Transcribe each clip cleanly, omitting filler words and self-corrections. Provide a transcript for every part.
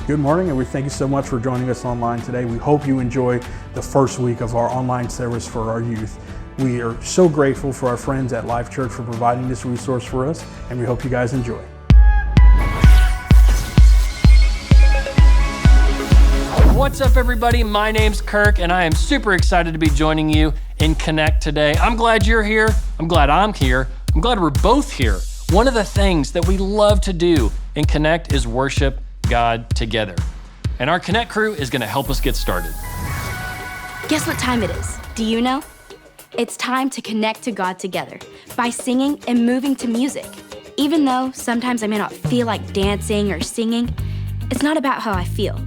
Good morning, and we thank you so much for joining us online today. We hope you enjoy the first week of our online service for our youth. We are so grateful for our friends at Life Church for providing this resource for us, and we hope you guys enjoy. What's up, everybody? My name's Kirk, and I am super excited to be joining you in Connect today. I'm glad you're here. I'm glad I'm here. I'm glad we're both here. One of the things that we love to do in Connect is worship God together. And our Connect crew is going to help us get started. Guess what time it is? Do you know? It's time to connect to God together by singing and moving to music. Even though sometimes I may not feel like dancing or singing, it's not about how I feel.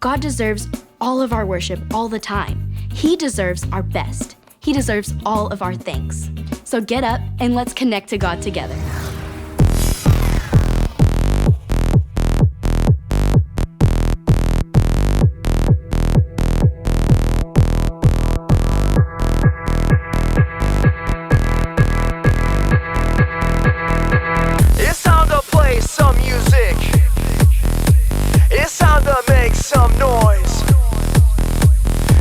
God deserves all of our worship all the time. He deserves our best. He deserves all of our thanks. So get up and let's connect to God together. It's time to play some music. It's time to make some noise.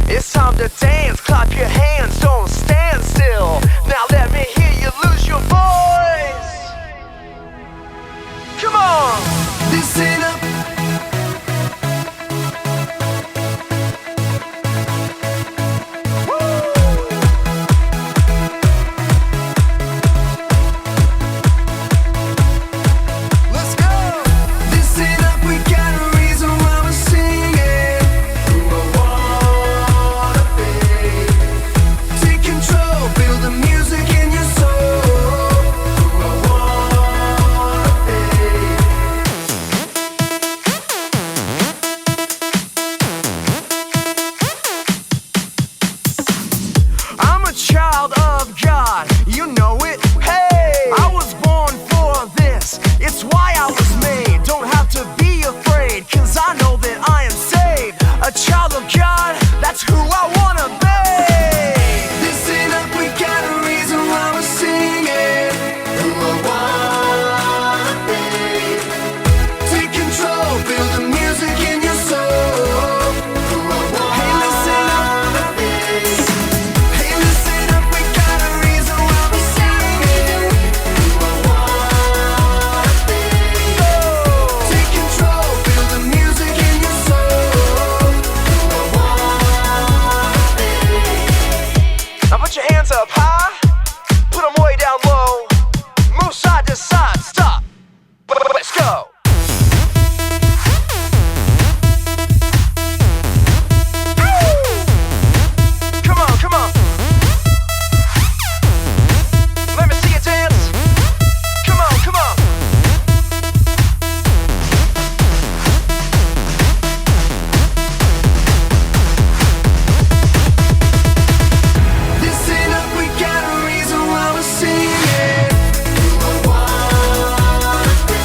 It's time to dance, clap your hands, don't stand still. Now let me hear you lose your voice. Come on! Listen up. Let's go! Listen up, we got a reason why we're singing. Who I wanna be. Take control, feel the music in your soul. Who I wanna be. I'm a child of God, you know it. Hey, I was born for this. It's why I was made. Don't have to be afraid, 'cause I know that I am saved. A child of God, that's who I wanna be. Listen up, we got a reason why we're singing. Who I wanna be. Take control, feel the music in your soul. Who I wanna be. Hey, listen up. Hey, listen up, we got a reason why we're singing. Who I wanna be. Take control, feel the music in your soul. Who I wanna be. Now put your hands up high, put them way down low. Move side to side, stop. Let's go. Come on, come on. Let me see you dance. Come on, come on. Listen up, we got a reason why we're singing. Who I wanna be.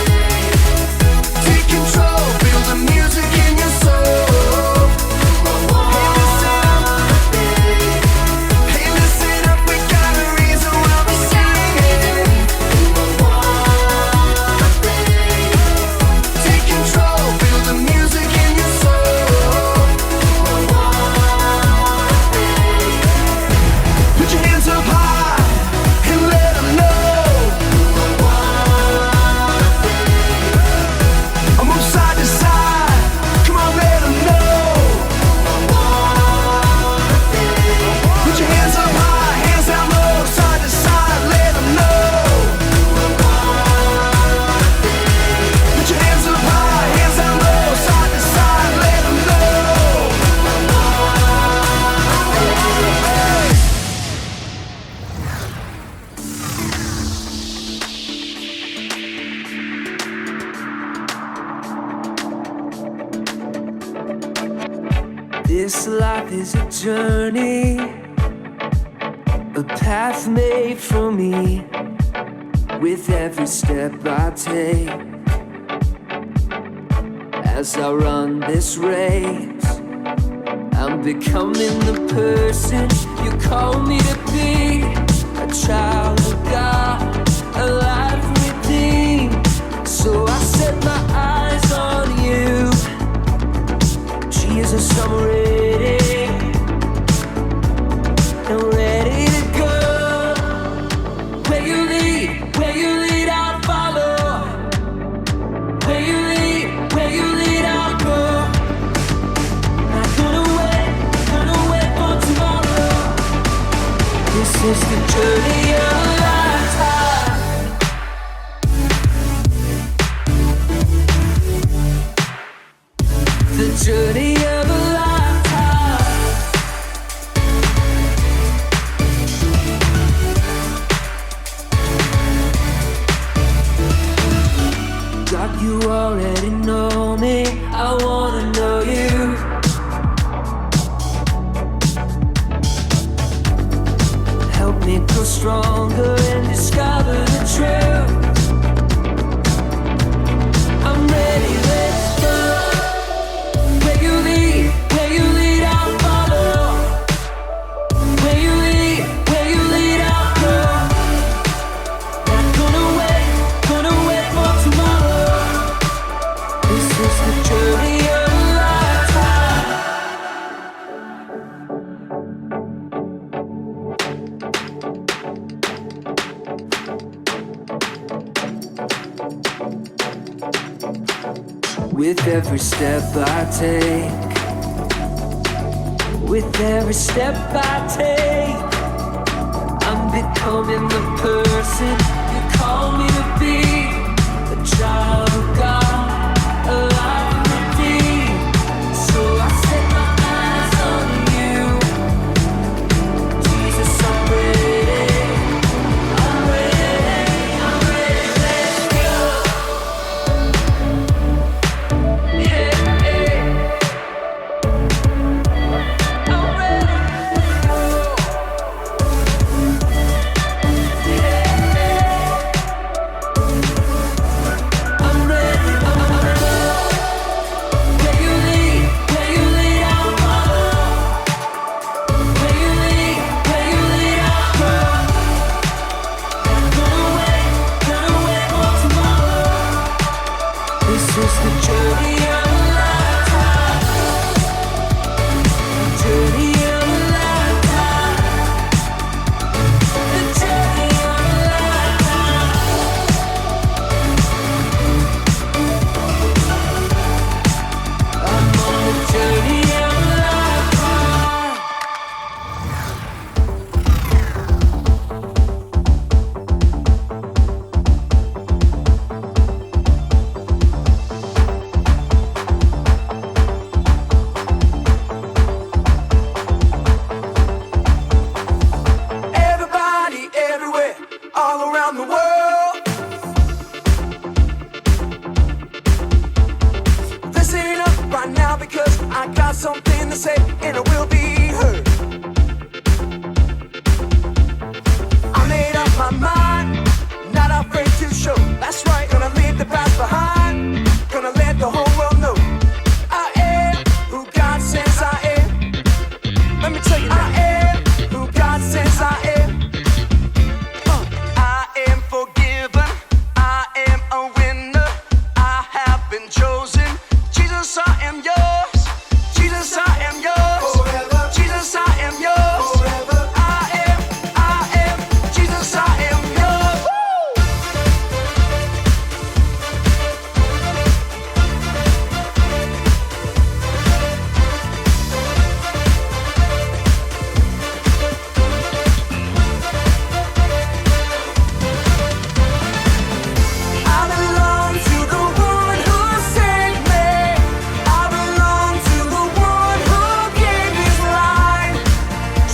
Take control, feel the music in your soul. Who I wanna be. Hey, listen up, we got a reason why we're singing. Who I wanna be. Take control, feel the music in your soul. Who I wanna be. Put your hands up high and let them know. Who I wanna be. I move side to side, come on, let them know. Who I wanna be. Put your hands up high, hands down low, side to side, let them know. Who I wanna be. Put your hands up high, hands down low, side to side, let them know. Who I wanna be. This life is a journey, a path made for me. With every step I take, as I run this race, I'm becoming the person you call me to be. A child of God, a life redeemed. So I set my eyes on you. journey of a lifetime. The journey of a lifetime. God, you already know me. I wanna know you. Help me grow stronger and discover the truth. I'm ready, let's go. Where you lead, I'll follow. Where you lead, I'll go. Not gonna wait for tomorrow. This is the journey of a lifetime. With every step I take, with every step I take, I'm becoming the person you call me to be. A child of God, alive and redeemed. So I set my eyes on you. Jesus, I'm ready. I'm ready, let's go. Yeah, yeah. I'm ready to go. Yeah, yeah. I'm ready, Where you lead, I'll follow. Where you lead, I'll go. Not gonna wait for tomorrow. This is the journey of a lifetime. The journey of a lifetime. The journey of a lifetime. I'm on the journey of a lifetime. Everybody, everywhere, all around the world. Listen up right now because I got something to say and it will be heard. I made up my mind, not afraid to show. That's right, gonna leave the past behind. Gonna let the whole world know I am who God says I am. Let me tell you now. I am who God says I am. I am forgiven. I am a winner. I have been chosen. Jesus, I am yours. Jesus, I am yours. Forever. Jesus, I am yours. Forever. I am. Jesus, I am yours. Woo! I belong to the one who saved me. I belong to the one who gave his life.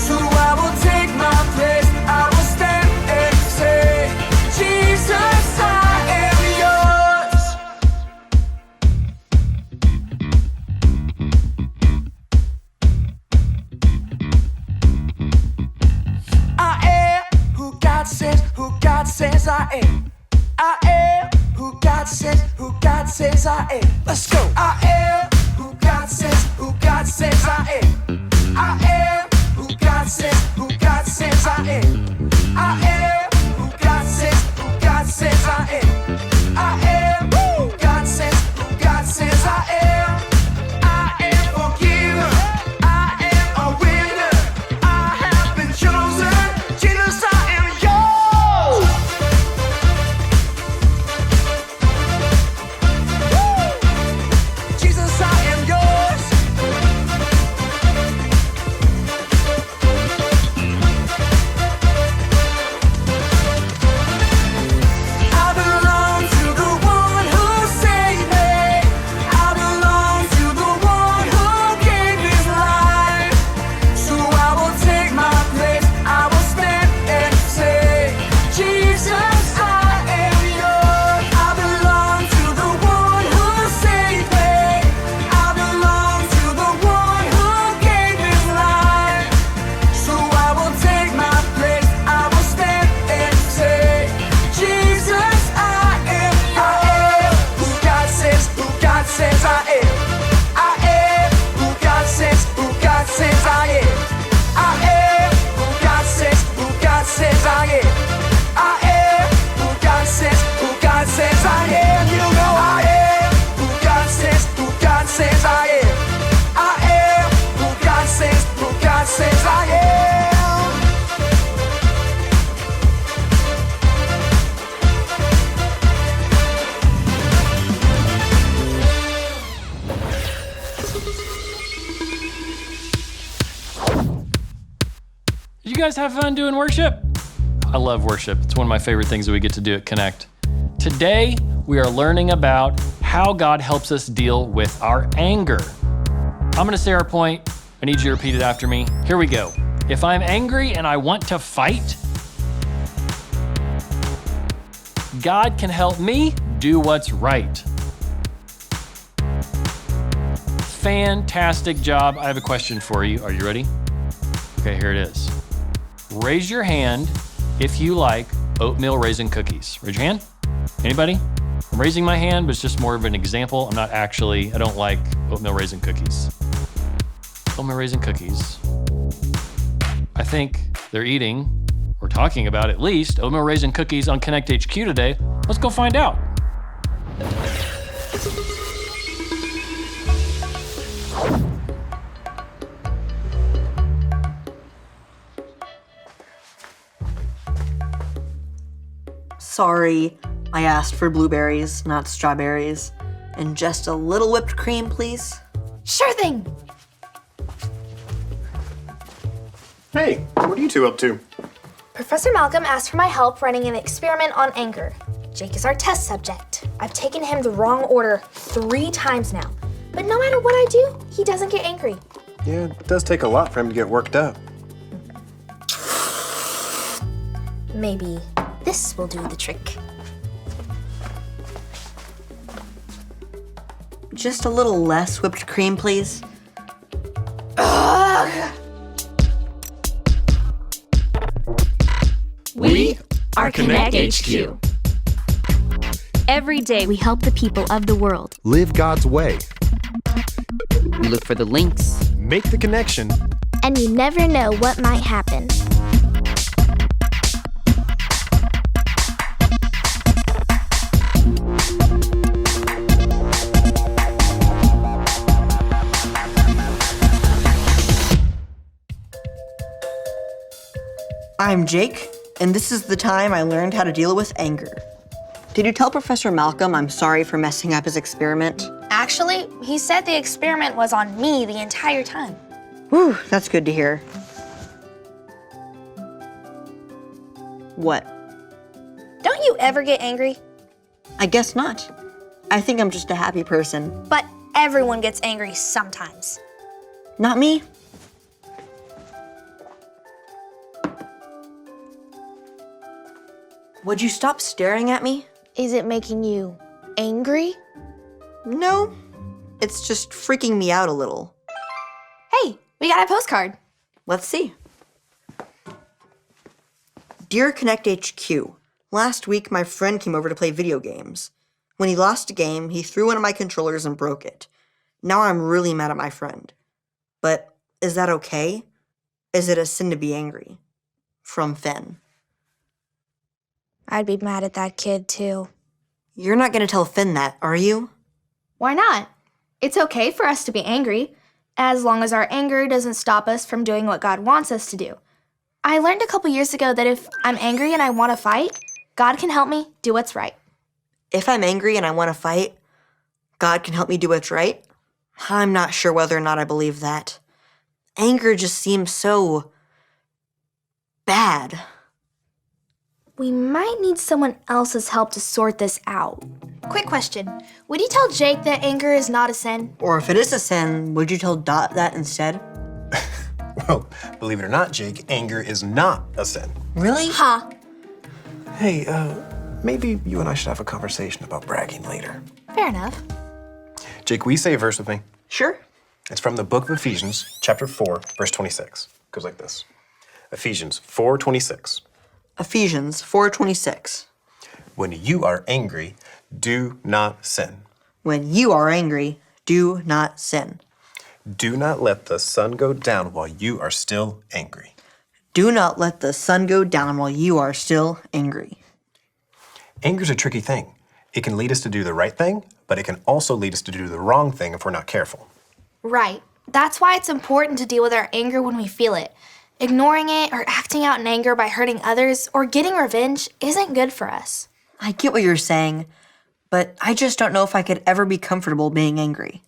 So I will take my place. I will stand and say, Jesus, I am yours. I am who God says I am. I am who God says I am. Let's go. I am who God says I am. I am who God says I am. I am who God says I am. I am who God says I am. I am forgiven. I am a winner. I have been chosen. Jesus, I am yours. Jesus, I am yours. you guys have fun doing worship? I love worship. It's one of my favorite things that we get to do at Connect. Today, we are learning about how God helps us deal with our anger. I'm gonna say our point. I need you to repeat it after me. Here we go. If I'm angry and I want to fight, God can help me do what's right. Fantastic job. I have a question for you. Are you ready? Okay, here it is. Raise your hand if you like oatmeal raisin cookies. Raise your hand. Anybody? I'm raising my hand, but it's just more of an example. I don't like oatmeal raisin cookies. Oatmeal raisin cookies. I think they're eating, or talking about at least, oatmeal raisin cookies on Connect HQ today. Let's go find out. Sorry, I asked for blueberries, not strawberries. And just a little whipped cream, please. Sure thing. Hey, what are you two up to? Professor Malcolm asked for my help running an experiment on anger. Jake is our test subject. I've taken him the wrong order 3 times now. But no matter what I do, he doesn't get angry. Yeah, it does take a lot for him to get worked up. Maybe this will do the trick. Just a little less whipped cream, please. We are Connect HQ. Every day we help the people of the world. Live God's way. We look for the links. Make the connection. And you never know what might happen. I'm Jake, and this is the time I learned how to deal with anger. Did you tell Professor Malcolm I'm sorry for messing up his experiment? Actually, he said the experiment was on me the entire time. Whew, that's good to hear. What? Don't you ever get angry? I guess not. I think I'm just a happy person. But everyone gets angry sometimes. Not me. Would you stop staring at me? Is it making you angry? No, it's just freaking me out a little. Hey, we got a postcard. Let's see. Dear Connect HQ, last week my friend came over to play video games. When he lost a game, he threw one of my controllers and broke it. Now I'm really mad at my friend. But is that okay? Is it a sin to be angry? From Finn. I'd be mad at that kid too. You're not gonna tell Finn that, are you? Why not? It's okay for us to be angry, as long as our anger doesn't stop us from doing what God wants us to do. I learned a couple years ago that if I'm angry and I want to fight, God can help me do what's right. If I'm angry and I want to fight, God can help me do what's right? I'm not sure whether or not I believe that. Anger just seems so bad. We might need someone else's help to sort this out. Quick question. Would you tell Jake that anger is not a sin? Or if it is a sin, would you tell Dot that instead? Well, believe it or not, Jake, anger is not a sin. Really? Huh. Hey, maybe you and I should have a conversation about bragging later. Fair enough. Jake, will you say a verse with me? Sure. It's from the book of Ephesians, chapter 4, verse 26. It goes like this. Ephesians 4:26. Ephesians 4:26. When you are angry, do not sin. When you are angry, do not sin. Do not let the sun go down while you are still angry. Do not let the sun go down while you are still angry. Anger's a tricky thing. It can lead us to do the right thing, but it can also lead us to do the wrong thing if we're not careful. Right. That's why it's important to deal with our anger when we feel it. Ignoring it or acting out in anger by hurting others or getting revenge isn't good for us. I get what you're saying, but I just don't know if I could ever be comfortable being angry.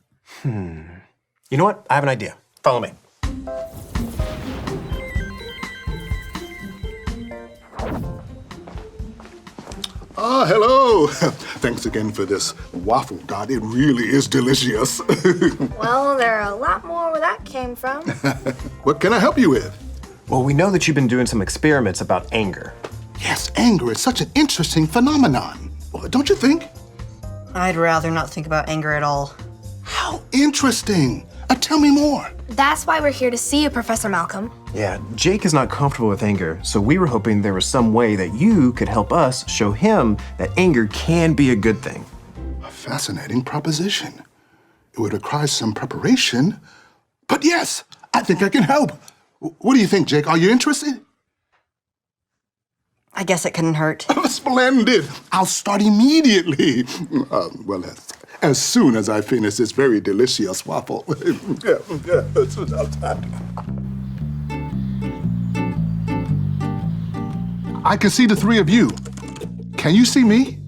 You know what? I have an idea. Follow me. Hello. Thanks again for this waffle, God. It really is delicious. Well, there are a lot more where that came from. What can I help you with? Well, we know that you've been doing some experiments about anger. Yes, anger is such an interesting phenomenon. Don't you think? I'd rather not think about anger at all. How interesting. Tell me more. That's why we're here to see you, Professor Malcolm. Yeah, Jake is not comfortable with anger, so we were hoping there was some way that you could help us show him that anger can be a good thing. A fascinating proposition. It would require some preparation, but yes, I think I can help. What do you think, Jake? Are you interested? I guess it couldn't hurt. Splendid. I'll start immediately. Well, as soon as I finish this very delicious waffle. As soon as I can see the three of you. Can you see me?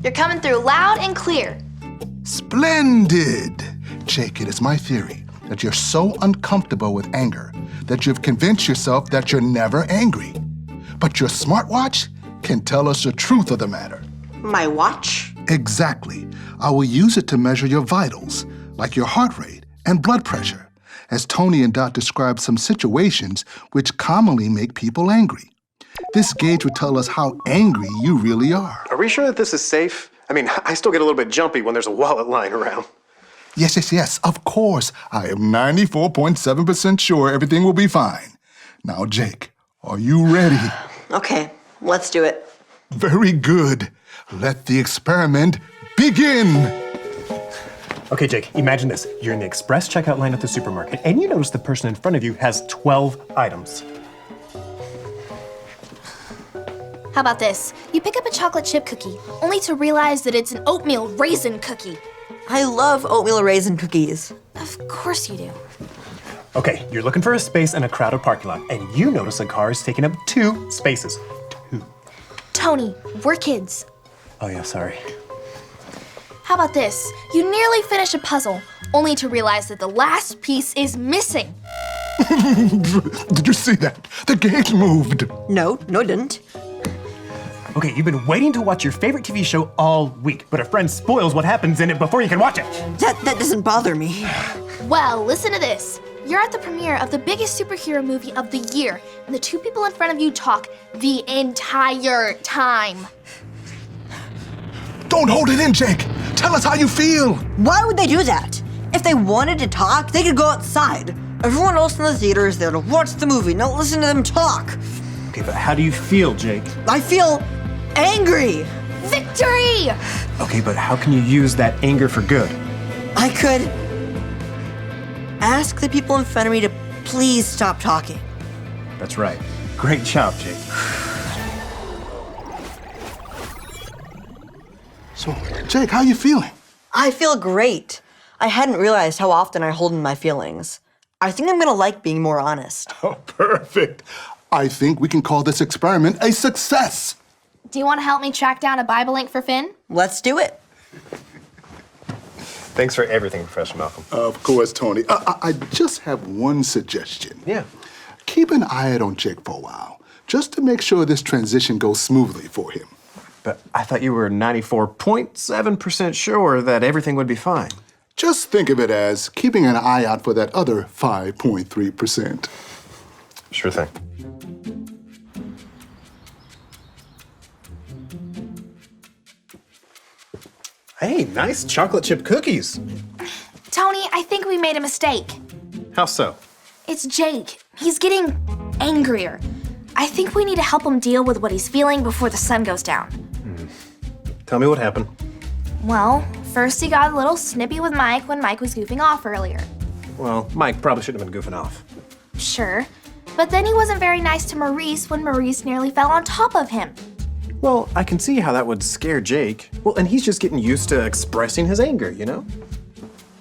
You're coming through loud and clear. Splendid. Jake, it is my theory that you're so uncomfortable with anger that you've convinced yourself that you're never angry. But your smartwatch can tell us the truth of the matter. My watch? Exactly. I will use it to measure your vitals, like your heart rate and blood pressure, as Tony and Dot described some situations which commonly make people angry. This gauge will tell us how angry you really are. Are we sure that this is safe? I mean, I still get a little bit jumpy when there's a wallet lying around. Yes, of course. I am 94.7% sure everything will be fine. Now, Jake, are you ready? Okay, let's do it. Very good. Let the experiment begin. Okay, Jake, imagine this. You're in the express checkout line at the supermarket, and you notice the person in front of you has 12 items. How about this? You pick up a chocolate chip cookie, only to realize that it's an oatmeal raisin cookie. I love oatmeal raisin cookies. Of course you do. Okay, you're looking for a space in a crowded parking lot, and you notice a car is taking up 2 spaces. 2. Tony, we're kids. Oh yeah, sorry. How about this? You nearly finish a puzzle, only to realize that the last piece is missing. Did you see that? The gauge moved. No, it didn't. Okay, you've been waiting to watch your favorite TV show all week, but a friend spoils what happens in it before you can watch it. That doesn't bother me. Well, listen to this. You're at the premiere of the biggest superhero movie of the year, and the 2 people in front of you talk the entire time. Don't hold it in, Jake. Tell us how you feel. Why would they do that? If they wanted to talk, they could go outside. Everyone else in the theater is there to watch the movie, not listen to them talk. Okay, but how do you feel, Jake? I feel angry. Victory! Okay, but how can you use that anger for good? I could ask the people in front of me to please stop talking. That's right. Great job, Jake. So, Jake, how you feeling? I feel great. I hadn't realized how often I hold in my feelings. I think I'm gonna like being more honest. Oh, perfect. I think we can call this experiment a success. Do you want to help me track down a Bible link for Finn? Let's do it. Thanks for everything, Professor Malcolm. Of course, Tony. I just have one suggestion. Yeah. Keep an eye out on Jake for a while, just to make sure this transition goes smoothly for him. But I thought you were 94.7% sure that everything would be fine. Just think of it as keeping an eye out for that other 5.3%. Sure thing. Hey, nice chocolate chip cookies. Tony, I think we made a mistake. How so? It's Jake. He's getting angrier. I think we need to help him deal with what he's feeling before the sun goes down. Tell me what happened. Well, first he got a little snippy with Mike when Mike was goofing off earlier. Well, Mike probably shouldn't have been goofing off. Sure. But then he wasn't very nice to Maurice when Maurice nearly fell on top of him. Well, I can see how that would scare Jake. Well, and he's just getting used to expressing his anger, you know?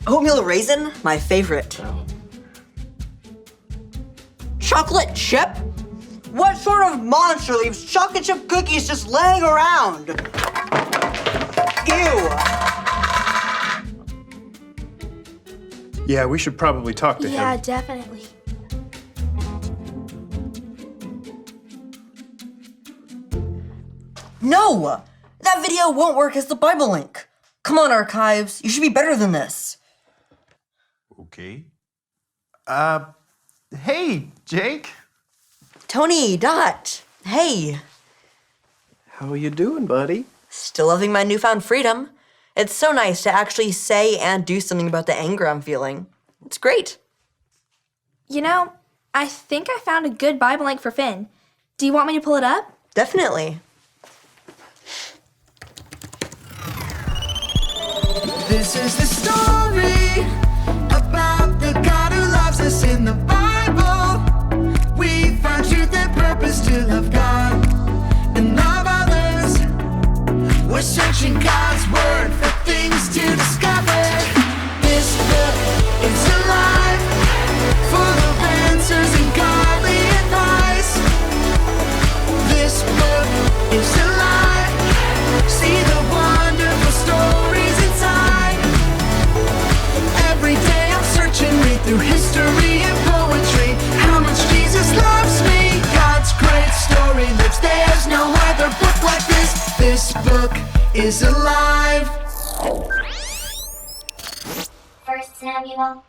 Oatmeal raisin, my favorite. Chocolate chip? What sort of monster leaves chocolate chip cookies just laying around? Ew. Yeah, we should probably talk to Yeah, him. definitely. No! That video won't work as the Bible link. Come on, Archives. You should be better than this. Okay. Hey, Jake. Tony, Dot. Hey. How you doing, buddy? Still loving my newfound freedom. It's so nice to actually say and do something about the anger I'm feeling. It's great. You know, I think I found a good Bible link for Finn. Do you want me to pull it up? Definitely. This is the story about the God who loves us in the Bible. We find truth and purpose to love God and love others. We're searching God's word for things to discover. This book is alive, full of answers and godly advice. This book is alive. See the wonderful stories inside. Every day I'm searching, read through history and poetry. How much Jesus loves me. God's great story lives. There's no other book like this. This book is alive. 1 Samuel.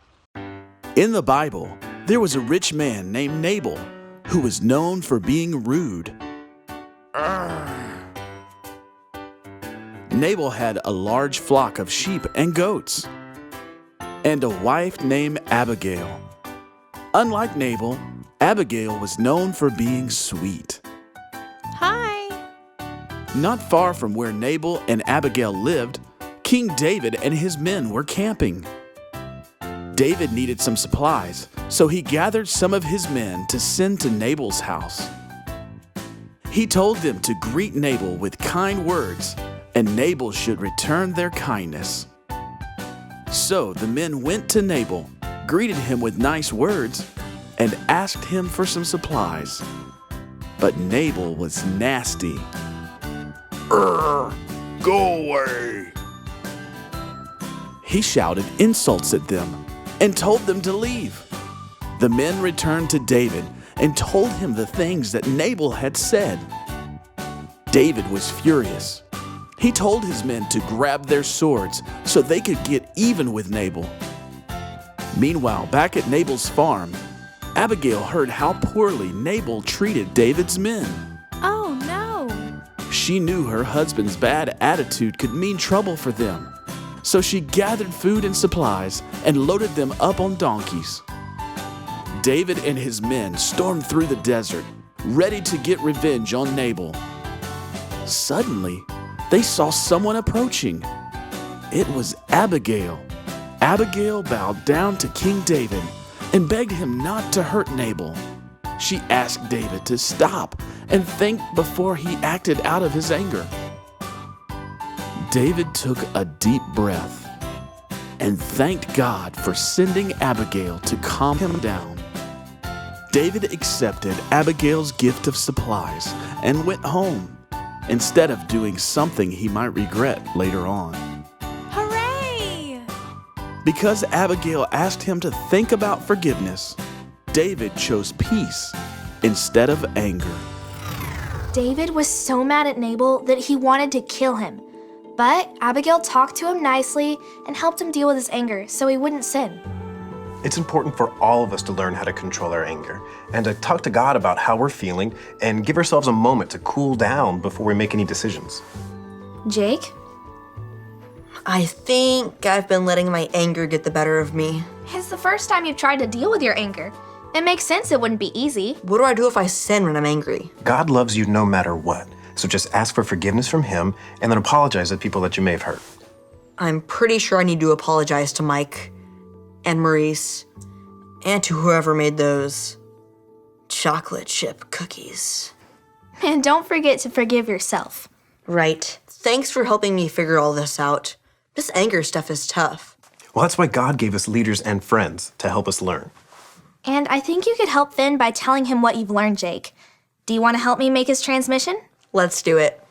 In the Bible, there was a rich man named Nabal who was known for being rude. Nabal had a large flock of sheep and goats, and a wife named Abigail. Unlike Nabal, Abigail was known for being sweet. Hi. Not far from where Nabal and Abigail lived, King David and his men were camping. David needed some supplies, so he gathered some of his men to send to Nabal's house. He told them to greet Nabal with kind words, and Nabal should return their kindness. So the men went to Nabal, greeted him with nice words, and asked him for some supplies. But Nabal was nasty. Go away! He shouted insults at them and told them to leave. The men returned to David and told him the things that Nabal had said. David was furious. He told his men to grab their swords so they could get even with Nabal. Meanwhile, back at Nabal's farm, Abigail heard how poorly Nabal treated David's men. Oh, no. She knew her husband's bad attitude could mean trouble for them, so she gathered food and supplies and loaded them up on donkeys. David and his men stormed through the desert, ready to get revenge on Nabal. Suddenly, they saw someone approaching. It was Abigail. Abigail bowed down to King David and begged him not to hurt Nabal. She asked David to stop and think before he acted out of his anger. David took a deep breath and thanked God for sending Abigail to calm him down. David accepted Abigail's gift of supplies and went home, instead of doing something he might regret later on. Hooray! Because Abigail asked him to think about forgiveness, David chose peace instead of anger. David was so mad at Nabal that he wanted to kill him. But Abigail talked to him nicely and helped him deal with his anger so he wouldn't sin. It's important for all of us to learn how to control our anger and to talk to God about how we're feeling and give ourselves a moment to cool down before we make any decisions. Jake? I think I've been letting my anger get the better of me. It's the first time you've tried to deal with your anger. It makes sense it wouldn't be easy. What do I do if I sin when I'm angry? God loves you no matter what, so just ask for forgiveness from Him and then apologize to people that you may have hurt. I'm pretty sure I need to apologize to Mike and Maurice and to whoever made those chocolate chip cookies. And don't forget to forgive yourself. Right. Thanks for helping me figure all this out. This anger stuff is tough. Well, that's why God gave us leaders and friends to help us learn. And I think you could help Finn by telling him what you've learned, Jake. Do you want to help me make his transmission? Let's do it.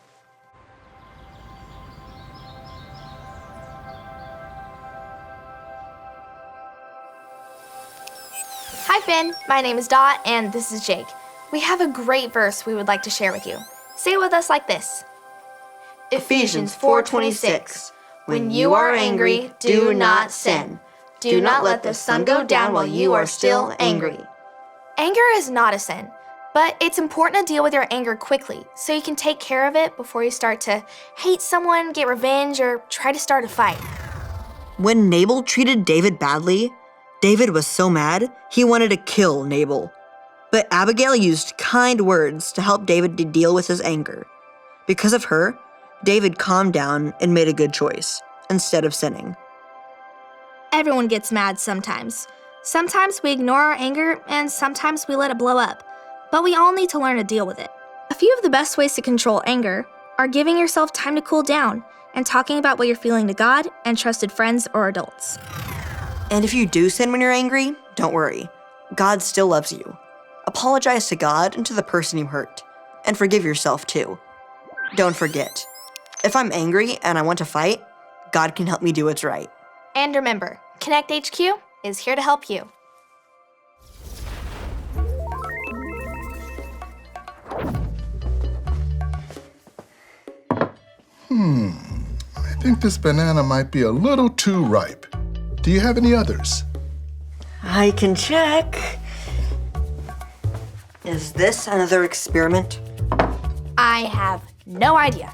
Hi, Finn. My name is Dot, and this is Jake. We have a great verse we would like to share with you. Say it with us like this. Ephesians 4:26. When you are angry, do not sin. Do not let the sun go down while you are still angry. Anger is not a sin, but it's important to deal with your anger quickly so you can take care of it before you start to hate someone, get revenge, or try to start a fight. When Nabal treated David badly, David was so mad he wanted to kill Nabal. But Abigail used kind words to help David to deal with his anger. Because of her, David calmed down and made a good choice, instead of sinning. Everyone gets mad sometimes. Sometimes we ignore our anger, and sometimes we let it blow up. But we all need to learn to deal with it. A few of the best ways to control anger are giving yourself time to cool down and talking about what you're feeling to God and trusted friends or adults. And if you do sin when you're angry, don't worry. God still loves you. Apologize to God and to the person you hurt, and forgive yourself too. Don't forget, if I'm angry and I want to fight, God can help me do what's right. And remember, Connect HQ is here to help you. I think this banana might be a little too ripe. Do you have any others? I can check. Is this another experiment? I have no idea.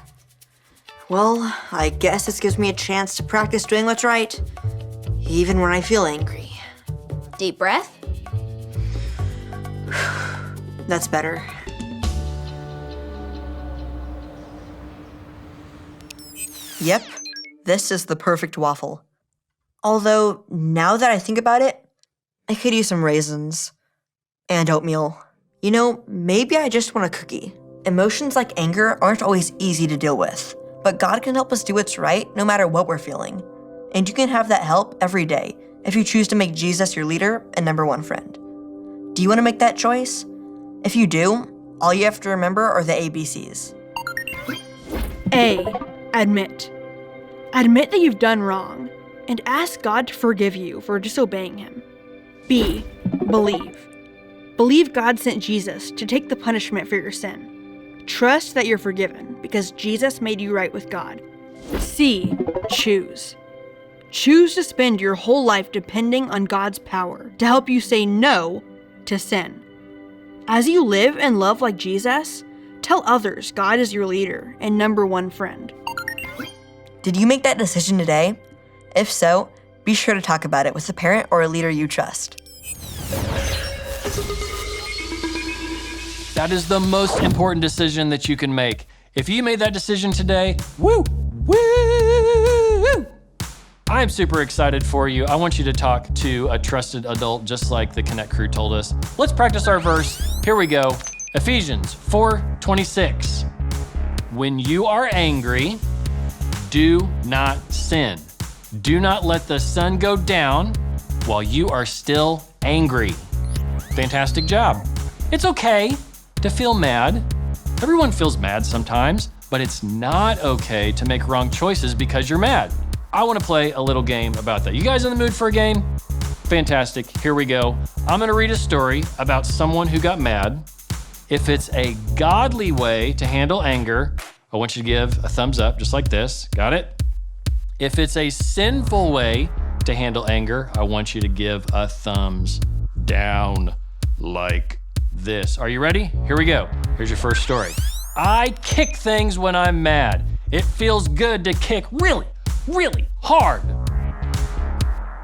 Well, I guess this gives me a chance to practice doing what's right, even when I feel angry. Deep breath. That's better. Yep, this is the perfect waffle. Although, now that I think about it, I could use some raisins and oatmeal. You know, maybe I just want a cookie. Emotions like anger aren't always easy to deal with, but God can help us do what's right no matter what we're feeling. And you can have that help every day if you choose to make Jesus your leader and number one friend. Do you want to make that choice? If you do, all you have to remember are the ABCs. A. Admit. Admit that you've done wrong and ask God to forgive you for disobeying Him. B. Believe. Believe God sent Jesus to take the punishment for your sin. Trust that you're forgiven because Jesus made you right with God. C. Choose. Choose to spend your whole life depending on God's power to help you say no to sin. As you live and love like Jesus, tell others God is your leader and number one friend. Did you make that decision today? If so, be sure to talk about it with a parent or a leader you trust. That is the most important decision that you can make. If you made that decision today, woo! I'm super excited for you. I want you to talk to a trusted adult just like the Connect crew told us. Let's practice our verse. Here we go. Ephesians 4:26. When you are angry, do not sin. Do not let the sun go down while you are still angry. Fantastic job. It's okay to feel mad. Everyone feels mad sometimes, but it's not okay to make wrong choices because you're mad. I want to play a little game about that. You guys in the mood for a game? Fantastic. Here we go. I'm going to read a story about someone who got mad. If it's a godly way to handle anger, I want you to give a thumbs up just like this. Got it? If it's a sinful way to handle anger, I want you to give a thumbs down like this. Are you ready? Here we go. Here's your first story. I kick things when I'm mad. It feels good to kick really hard.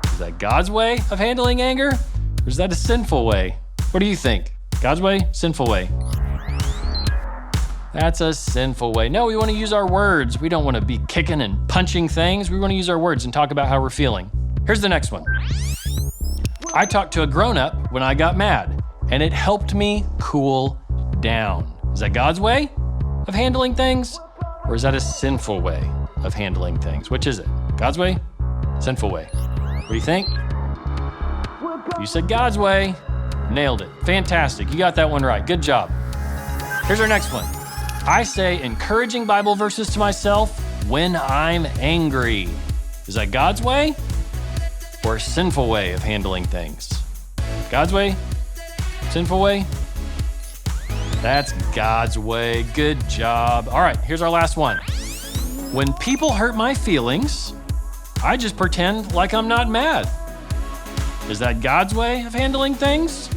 Is that God's way of handling anger? Or is that a sinful way? What do you think? God's way? Sinful way? That's a sinful way. No, we want to use our words. We don't want to be kicking and punching things. We want to use our words and talk about how we're feeling. Here's the next one. I talked to a grown-up when I got mad, and it helped me cool down. Is that God's way of handling things? Or is that a sinful way of handling things? Which is it? God's way? Sinful way? What do you think? You said God's way. Nailed it. Fantastic. You got that one right. Good job. Here's our next one. I say encouraging Bible verses to myself when I'm angry. Is that God's way or a sinful way of handling things? God's way? Sinful way? That's God's way. Good job. All right, here's our last one. When people hurt my feelings, I just pretend like I'm not mad. Is that God's way of handling things?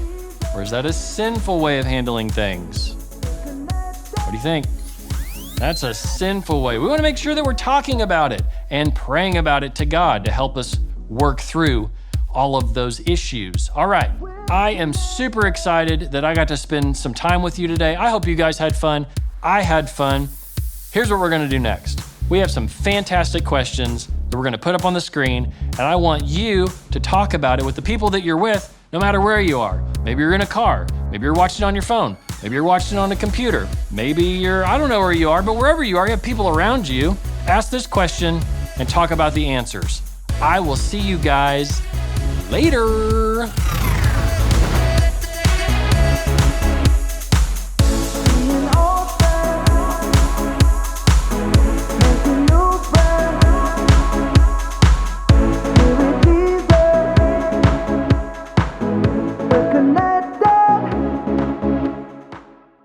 Or is that a sinful way of handling things? What do you think? That's a sinful way. We want to make sure that we're talking about it and praying about it to God to help us work through all of those issues. All right, I am super excited that I got to spend some time with you today. I hope you guys had fun. I had fun. Here's what we're gonna do next. We have some fantastic questions that we're gonna put up on the screen, and I want you to talk about it with the people that you're with, no matter where you are. Maybe you're in a car, maybe you're watching it on your phone, maybe you're watching it on a computer, maybe you're, I don't know where you are, but wherever you are, you have people around you. Ask this question and talk about the answers. I will see you guys later.